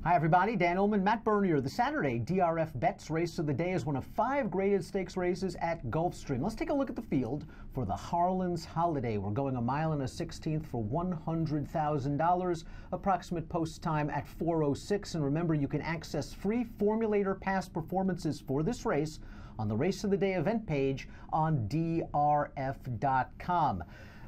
Hi everybody, Dan Illman, Matt Bernier. The Saturday DRF Bets Race of the Day is one of 5 graded stakes races at Gulfstream. Let's take a look at the field for the Harlan's Holiday. We're going 1 1/16 for $100,000. Approximate post time at 4:06. And remember, you can access free formulator past performances for this race on the Race of the Day event page on DRF.com.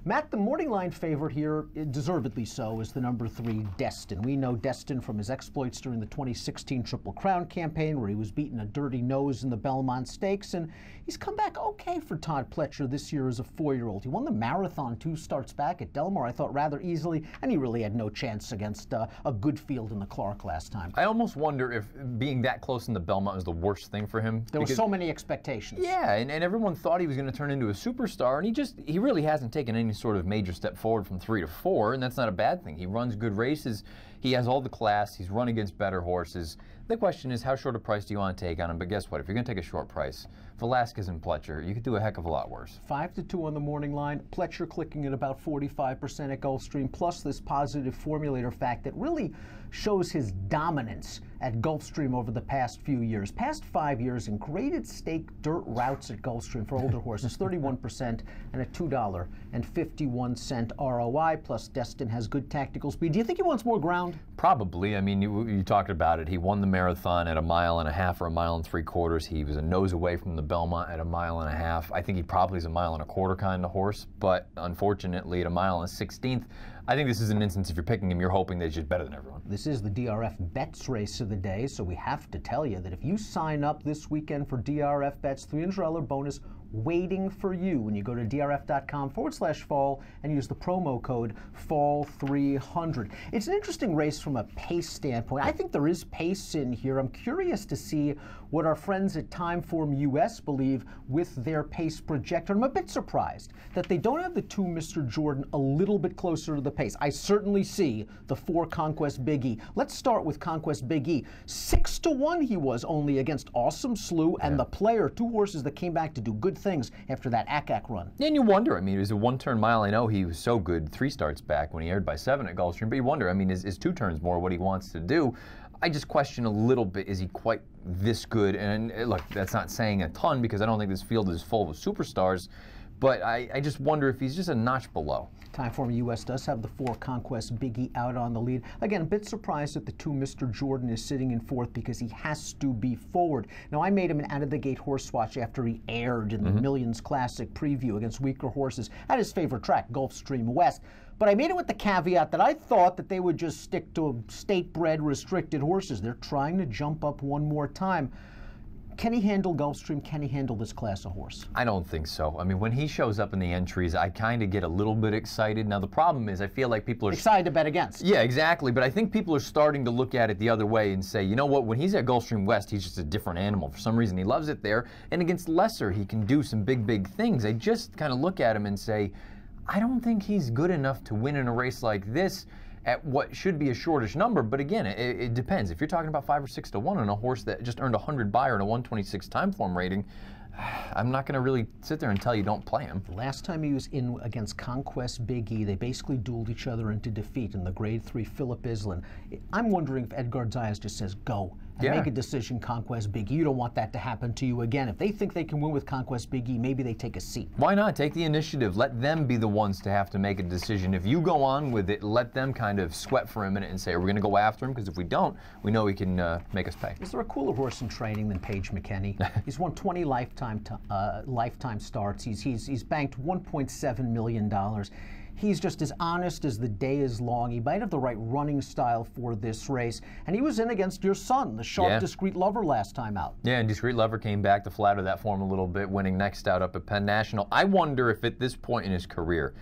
Matt, the morning line favorite here, deservedly so, is the number 3, Destin. We know Destin from his exploits during the 2016 Triple Crown campaign, where he was beating a dirty nose in the Belmont Stakes, and he's come back okay for Todd Pletcher this year as a 4-year-old. He won the marathon 2 starts back at Delmar, I thought, rather easily, and he really had no chance against a good field in the Clark last time. I almost wonder if being that close in the Belmont was the worst thing for him. There were so many expectations. Yeah, and everyone thought he was going to turn into a superstar, and he really hasn't taken any sort of major step forward from 3 to 4, and that's not a bad thing. He runs good races. He has all the class. He's run against better horses. The question is, how short a price do you want to take on him? But guess what? If you're going to take a short price, Velasquez and Pletcher, you could do a heck of a lot worse. 5-2 on the morning line. Pletcher clicking at about 45% at Gulfstream, plus this positive formulator fact that really shows his dominance at Gulfstream over the past few years. Past 5 years in graded stake dirt routes at Gulfstream for older horses, 31% and a $2.51 ROI, plus Destin has good tactical speed. Do you think he wants more ground? Probably. I mean, you talked about it. He won the marathon at 1.5 miles or 1.75 miles. He was a nose away from the Belmont at 1.5 miles. I think he probably is 1.25 miles kind of horse, but unfortunately at 1.16 miles, I think this is an instance, if you're picking him, you're hoping that he's just better than everyone. This is the DRF Bets Race of the Day, so we have to tell you that if you sign up this weekend for DRF Bets, $300 bonus waiting for you when you go to drf.com/fall and use the promo code FALL300. It's an interesting race from a pace standpoint. I think there is pace in here. I'm curious to see what our friends at Timeform US believe with their pace projector. I'm a bit surprised that they don't have the 2 Mr. Jordan a little bit closer to the pace. I certainly see the 4 Conquest Big E. Let's start with Conquest Big E. 6-1 he was only against Awesome Slew and the Player, 2 horses that came back to do good things after that ACAC run. And you wonder, I mean, it was a 1-turn mile. I know he was so good 3 starts back when he aired by 7 at Gulfstream, but you wonder, I mean, is 2 turns more what he wants to do? I just question a little bit, is he quite this good? And look, that's not saying a ton because I don't think this field is full of superstars, but I just wonder if he's just a notch below. Timeform US does have the 4 Conquest Big E out on the lead. Again, a bit surprised that the 2 Mr. Jordan is sitting in 4th because he has to be forward. Now, I made him an out-of-the-gate horse watch after he aired in the Millions Classic preview against weaker horses at his favorite track, Gulfstream West. But I made it with the caveat that I thought that they would just stick to state-bred restricted horses. They're trying to jump up one more time. Can he handle Gulfstream? Can he handle this class of horse? I don't think so. I mean, when he shows up in the entries, I kind of get a little bit excited. Now, the problem is I feel like people are excited to bet against. Yeah, exactly. But I think people are starting to look at it the other way and say, you know what, when he's at Gulfstream West, he's just a different animal. For some reason, he loves it there. And against Lesser, he can do some big, big things. I just kind of look at him and say, I don't think he's good enough to win in a race like this at what should be a shortish number. But again, it depends. If you're talking about 5 or 6-1 on a horse that just earned 100 buyer and a 126 Timeform rating, I'm not going to really sit there and tell you don't play him. Last time he was in against Conquest Big E, they basically dueled each other into defeat in the Grade 3 Philip Island. I'm wondering if Edgar Zayas just says go and make a decision, Conquest Big E. You don't want that to happen to you again. If they think they can win with Conquest Big E, maybe they take a seat. Why not? Take the initiative. Let them be the ones to have to make a decision. If you go on with it, let them kind of sweat for a minute and say, are we going to go after him? Because if we don't, we know he can make us pay. Is there a cooler horse in training than Paige McKenney? He's won 20 lifetime starts. He's banked $1.7 million. He's just as honest as the day is long. He might have the right running style for this race. And he was in against your son, the sharp, Discreet Lover, last time out. Yeah, and Discreet Lover came back to flatter that form a little bit, winning next out up at Penn National. I wonder if at this point in his career,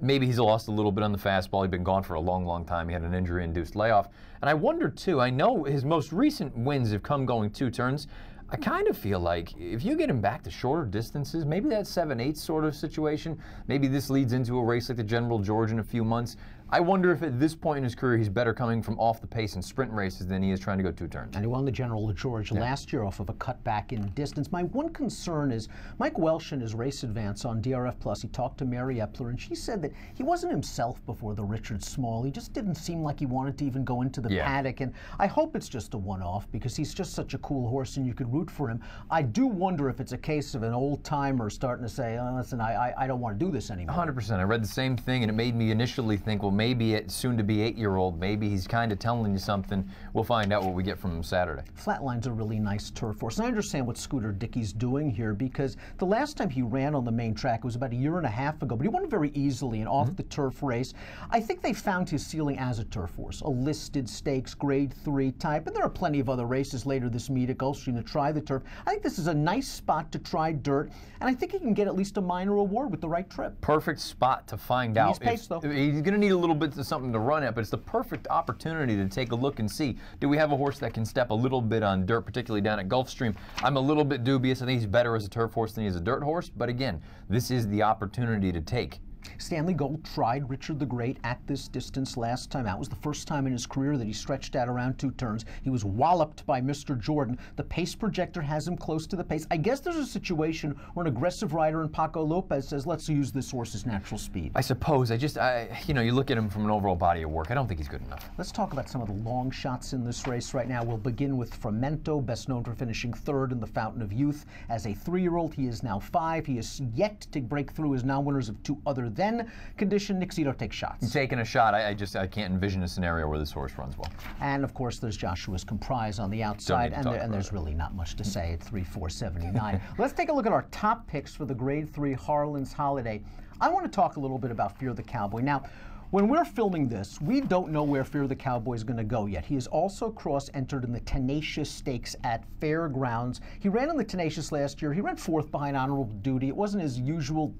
maybe he's lost a little bit on the fastball. He'd been gone for a long, long time. He had an injury-induced layoff. And I wonder, too, I know his most recent wins have come going 2 turns. I kind of feel like if you get him back to shorter distances, maybe that 7-8 sort of situation, maybe this leads into a race like the General George in a few months. I wonder if at this point in his career he's better coming from off the pace in sprint races than he is trying to go 2 turns. And he won the General LaGeorge last year off of a cutback in distance. My one concern is Mike Welsh in his race advance on DRF Plus, he talked to Mary Epler, and she said that he wasn't himself before the Richard Small. He just didn't seem like he wanted to even go into the paddock, and I hope it's just a one-off because he's just such a cool horse and you could root for him. I do wonder if it's a case of an old-timer starting to say, oh, listen, I don't want to do this anymore. 100%. I read the same thing, and it made me initially think, well, maybe it's soon-to-be 8-year-old, maybe he's kind of telling you something. We'll find out what we get from him Saturday. Flatline's a really nice turf horse, and I understand what Scooter Dickey's doing here because the last time he ran on the main track was about 1.5 years ago, but he won very easily an off-the-turf race. I think they found his ceiling as a turf horse, a listed stakes, grade 3 type, and there are plenty of other races later this meet at Gulfstream to try the turf. I think this is a nice spot to try dirt, and I think he can get at least a minor award with the right trip. Perfect spot to find out. He's paced, though. He's going to need a little bit of something to run at, but it's the perfect opportunity to take a look and see, do we have a horse that can step a little bit on dirt, particularly down at Gulfstream? I'm a little bit dubious. I think he's better as a turf horse than he is a dirt horse, but again, this is the opportunity to take. Stanley Gold tried Richard the Great at this distance last time out. It was the first time in his career that he stretched out around 2 turns. He was walloped by Mr. Jordan. The pace projector has him close to the pace. I guess there's a situation where an aggressive rider in Paco Lopez says, let's use this horse's natural speed. I suppose. You know, you look at him from an overall body of work. I don't think he's good enough. Let's talk about some of the long shots in this race right now. We'll begin with Fremento, best known for finishing 3rd in the Fountain of Youth. As a 3-year-old, he is now 5. He is yet to break through his non-winners of 2 other than condition. Nick Zito takes shots. He's taking a shot. I can't envision a scenario where this horse runs well. And of course, there's Joshua's Comprise on the outside, and there's really not much to say at 3-4-79. Let's take a look at our top picks for the Grade 3 Harlan's Holiday. I want to talk a little bit about Fear the Cowboy. Now, when we're filming this, we don't know where Fear the Cowboy is going to go yet. He is also cross-entered in the Tenacious Stakes at Fairgrounds. He ran in the Tenacious last year. He ran 4th behind Honorable Duty. It wasn't his usual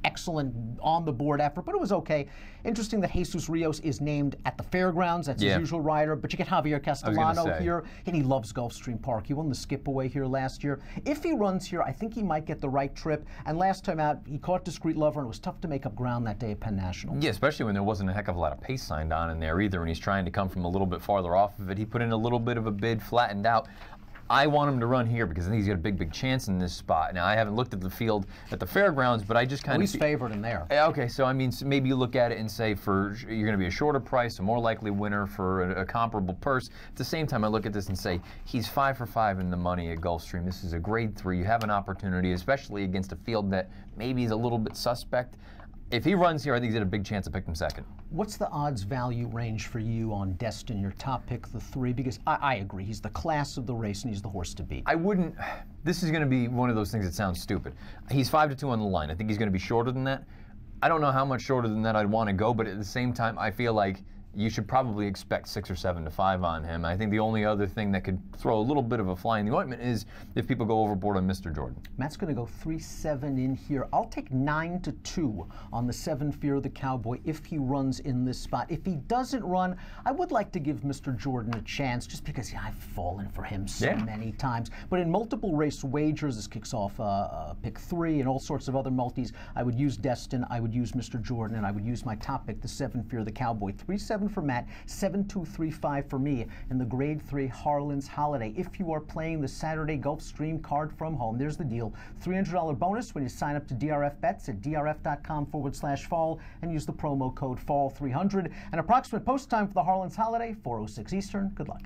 excellent on-the-board effort, but it was okay. Interesting that Jesus Rios is named at the Fairgrounds. That's his usual rider, but you get Javier Castellano here, and he loves Gulfstream Park. He won the skip away here last year. If he runs here, I think he might get the right trip, and last time out, he caught Discreet Lover, and it was tough to make up ground that day at Penn National. Yeah, especially when there wasn't a heck of a lot of pace signed on in there either, and he's trying to come from a little bit farther off of it. He put in a little bit of a bid, flattened out. I want him to run here because I think he's got a big chance in this spot. Now, I haven't looked at the field at the Fairgrounds, but I just kind of... He's favored in there. Okay, so I mean, maybe you look at it and say you're going to be a shorter price, a more likely winner for a comparable purse. At the same time, I look at this and say, he's 5 for 5 in the money at Gulfstream. This is a grade 3. You have an opportunity, especially against a field that maybe is a little bit suspect. If he runs here, I think he's got a big chance to pick him 2nd. What's the odds value range for you on Destin, your top pick, the 3? Because I agree, he's the class of the race and he's the horse to beat. I wouldn't. This is going to be one of those things that sounds stupid. He's 5-2 on the line. I think he's going to be shorter than that. I don't know how much shorter than that I'd want to go, but at the same time, I feel like you should probably expect 6 or 7 to 5 on him. I think the only other thing that could throw a little bit of a fly in the ointment is if people go overboard on Mr. Jordan. Matt's going to go 3-7 in here. I'll take 9-2 on the 7 Fear the Cowboy if he runs in this spot. If he doesn't run, I would like to give Mr. Jordan a chance just because I've fallen for him so many times. But in multiple race wagers, this kicks off pick 3 and all sorts of other multis. I would use Destin, I would use Mr. Jordan, and I would use my top pick, the 7 Fear the Cowboy. 3-7 for Matt, 7-2-3-5 for me in the Grade 3 Harlan's Holiday. If you are playing the Saturday Gulfstream card from home, there's the deal. $300 bonus when you sign up to DRF Bets at drf.com/fall and use the promo code FALL300. And approximate post time for the Harlan's Holiday, 4:06 Eastern. Good luck.